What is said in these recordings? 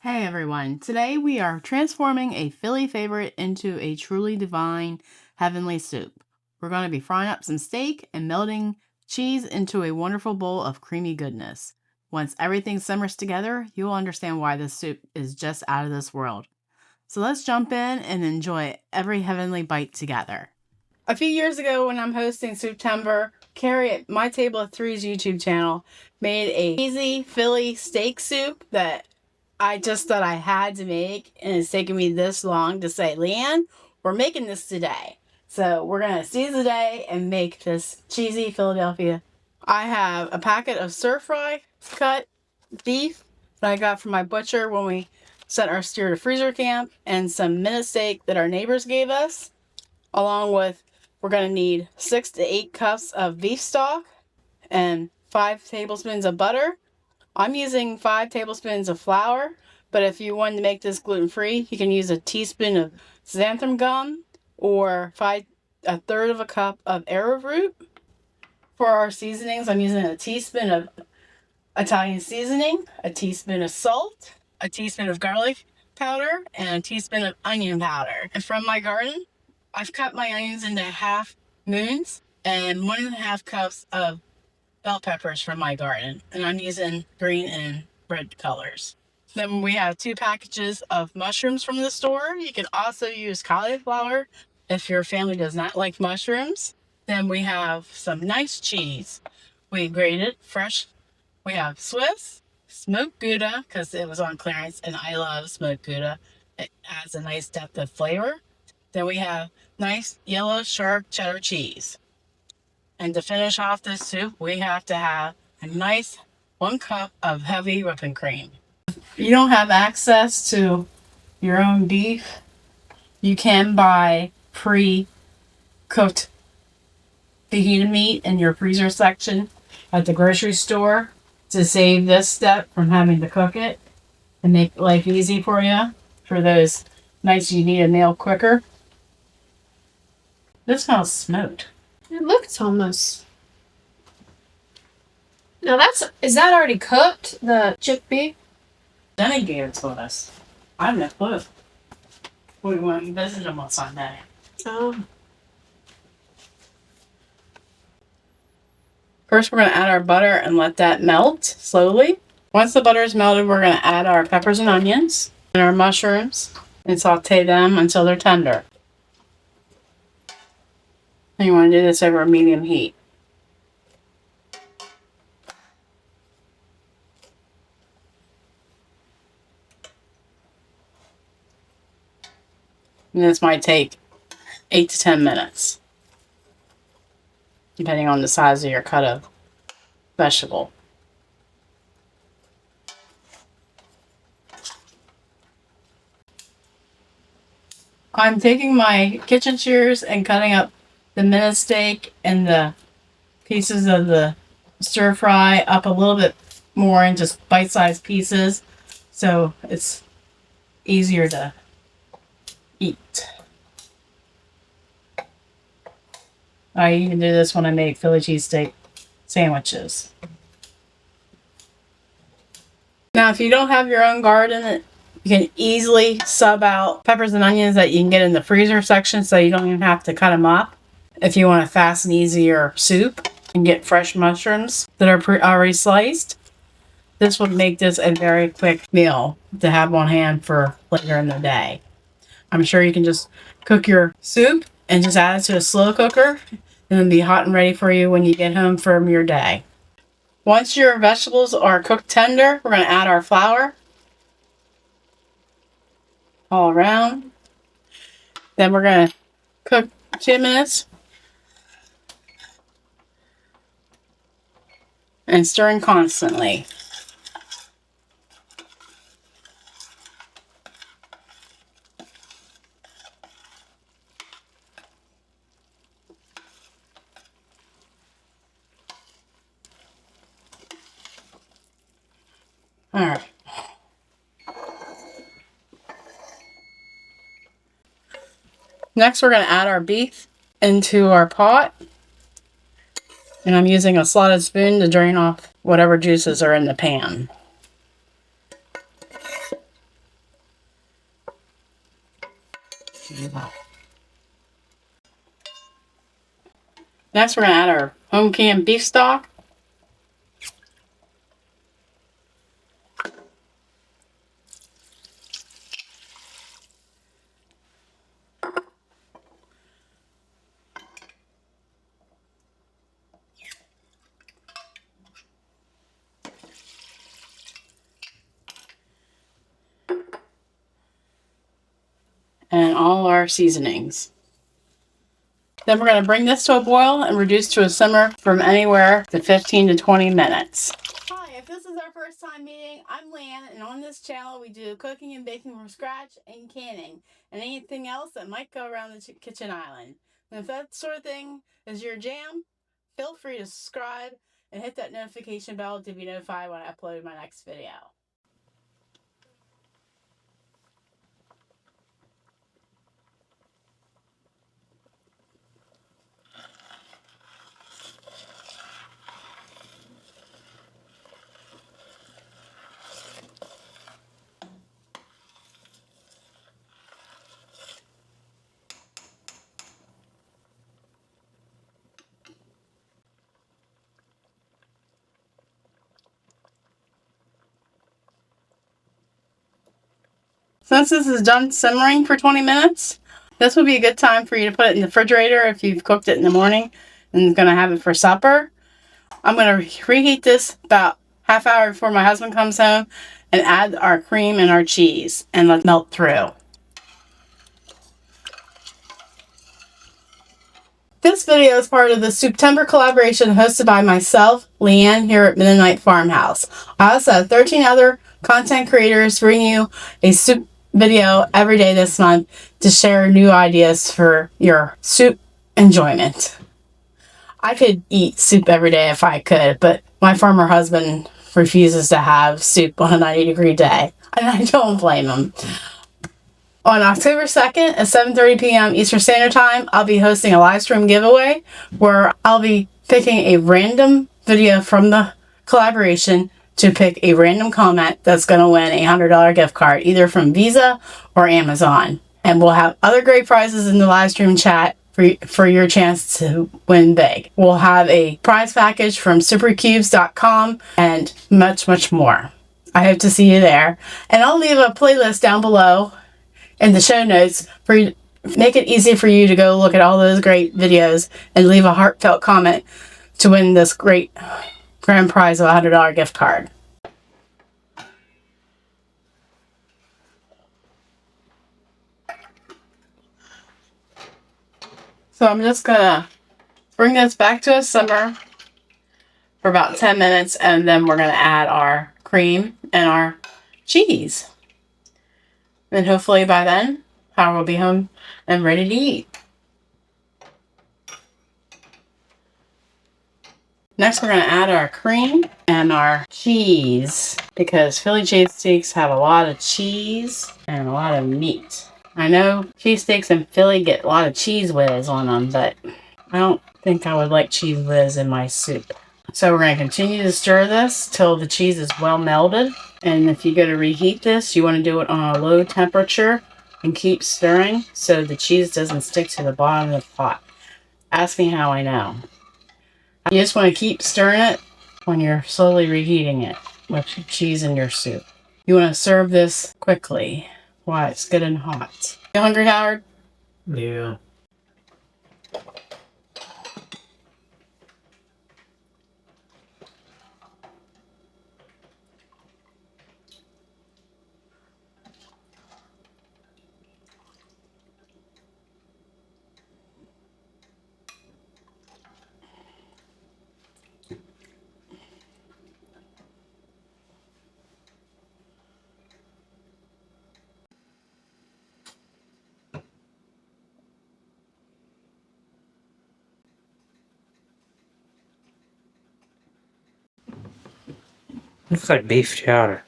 Hey everyone, today we are transforming a Philly favorite into a truly divine, heavenly soup. We're going to be frying up some steak and melting cheese into a wonderful bowl of creamy goodness. Once everything simmers together, you'll understand why this soup is just out of this world. So let's jump in and enjoy every heavenly bite together. A few years ago when I'm hosting Souptember, Carrie at My Table of Three's YouTube channel made a easy Philly steak soup that I just thought I had to make, and it's taken me this long to say, Leanne, we're making this today. So we're going to seize the day and make this cheesy Philadelphia. I have a packet of stir-fry cut beef that I got from my butcher when we sent our steer to freezer camp, and some minute steak that our neighbors gave us, along with, we're going to need 6 to 8 cups of beef stock and 5 tablespoons of butter. I'm using 5 tablespoons of flour, but if you wanted to make this gluten-free, you can use a teaspoon of xanthan gum or a third of a cup of arrowroot. For our seasonings, I'm using a teaspoon of Italian seasoning, a teaspoon of salt, a teaspoon of garlic powder, and a teaspoon of onion powder. And from my garden, I've cut my onions into half moons and 1.5 cups of bell peppers from my garden, and I'm using green and red colors. Then we have 2 packages of mushrooms from the store. You can also use cauliflower if your family does not like mushrooms. Then we have some nice cheese. We grated fresh. We have Swiss, smoked Gouda, because it was on clearance, and I love smoked Gouda. It adds a nice depth of flavor. Then we have nice yellow sharp cheddar cheese. And to finish off this soup, we have to have a nice 1 cup of heavy whipping cream. If you don't have access to your own beef, you can buy pre-cooked fajita meat in your freezer section at the grocery store to save this step from having to cook it and make life easy for you. For those nights you need a meal quicker. This smells smoked. It looks almost. Now is that already cooked? The chickpea? Denny gave it to us. I have no clue. We went and visited him on Sunday. Oh. First, we're going to add our butter and let that melt slowly. Once the butter is melted, we're going to add our peppers and onions and our mushrooms and saute them until they're tender. And you want to do this over a medium heat. And this might take 8 to 10 minutes, depending on the size of your cut of vegetable. I'm taking my kitchen shears and cutting up the minute steak and the pieces of the stir fry up a little bit more in just bite-sized pieces, so it's easier to eat. I even do this when I make Philly cheesesteak sandwiches. Now, if you don't have your own garden, you can easily sub out peppers and onions that you can get in the freezer section, so you don't even have to cut them up. If you want a fast and easier soup and get fresh mushrooms that are already sliced, this would make this a very quick meal to have on hand for later in the day. I'm sure you can just cook your soup and just add it to a slow cooker, and it'll be hot and ready for you when you get home from your day. Once your vegetables are cooked tender, we're going to add our flour all around. Then we're going to cook 2 minutes and stirring constantly. All right. Next, we're going to add our beef into our pot. And I'm using a slotted spoon to drain off whatever juices are in the pan. Next, we're going to add our home canned beef stock. And all our seasonings. Then we're going to bring this to a boil and reduce to a simmer from anywhere to 15 to 20 minutes. Hi, if this is our first time meeting, I'm Lan, and on this channel we do cooking and baking from scratch and canning, and anything else that might go around the kitchen island. And if that sort of thing is your jam, feel free to subscribe and hit that notification bell to be notified when I upload my next video. Since this is done simmering for 20 minutes, this would be a good time for you to put it in the refrigerator if you've cooked it in the morning and going to have it for supper. I'm going to reheat this about half hour before my husband comes home and add our cream and our cheese and let it melt through. This video is part of the Souptember collaboration hosted by myself, Leanne, here at Mennonite Farmhouse. I also have 13 other content creators bring you a soup video every day this month to share new ideas for your soup enjoyment. I could eat soup every day if I could, but my farmer husband refuses to have soup on a 90-degree day, and I don't blame him. On October 2nd at 7:30 p.m. Eastern Standard Time, I'll be hosting a live stream giveaway where I'll be picking a random video from the collaboration to pick a random comment that's going to win a $100 gift card, either from Visa or Amazon. And we'll have other great prizes in the live stream chat for your chance to win big. We'll have a prize package from supercubes.com and much, much more. I hope to see you there. And I'll leave a playlist down below in the show notes for you, make it easy for you to go look at all those great videos and leave a heartfelt comment to win this great grand prize of a $100 gift card. So I'm just gonna bring this back to a simmer for about 10 minutes, and then we're gonna add our cream and our cheese. And hopefully by then, Power will be home and ready to eat. Next, we're going to add our cream and our cheese because Philly cheesesteaks have a lot of cheese and a lot of meat. I know cheesesteaks in Philly get a lot of cheese whiz on them, but I don't think I would like cheese whiz in my soup. So we're going to continue to stir this till the cheese is well melted. And if you go to reheat this, you want to do it on a low temperature and keep stirring so the cheese doesn't stick to the bottom of the pot. Ask me how I know. You just want to keep stirring it when you're slowly reheating it with cheese in your soup. You want to serve this quickly while it's good and hot. You hungry, Howard? Yeah. Looks like beef chowder.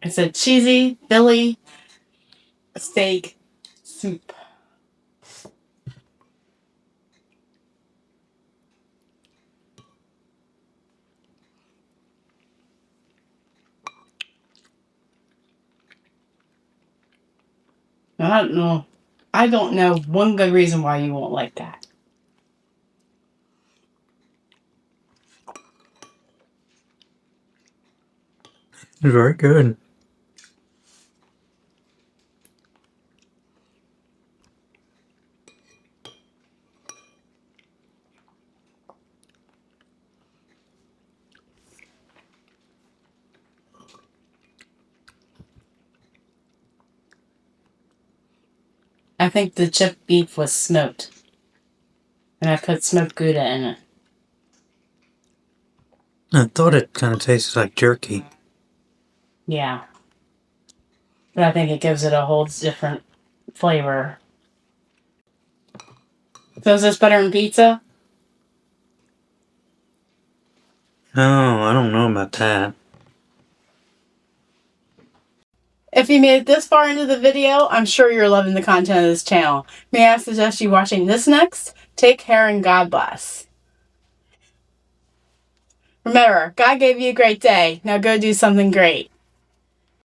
It's a cheesy Philly steak soup. I don't know. I don't know one good reason why you won't like that. It's very good. I think the chipped beef was smoked. And I put smoked Gouda in it. I thought it kind of tasted like jerky. Yeah. But I think it gives it a whole different flavor. So is this better than pizza? Oh, I don't know about that. If you made it this far into the video, I'm sure you're loving the content of this channel. May I suggest you watching this next? Take care and God bless. Remember, God gave you a great day. Now go do something great.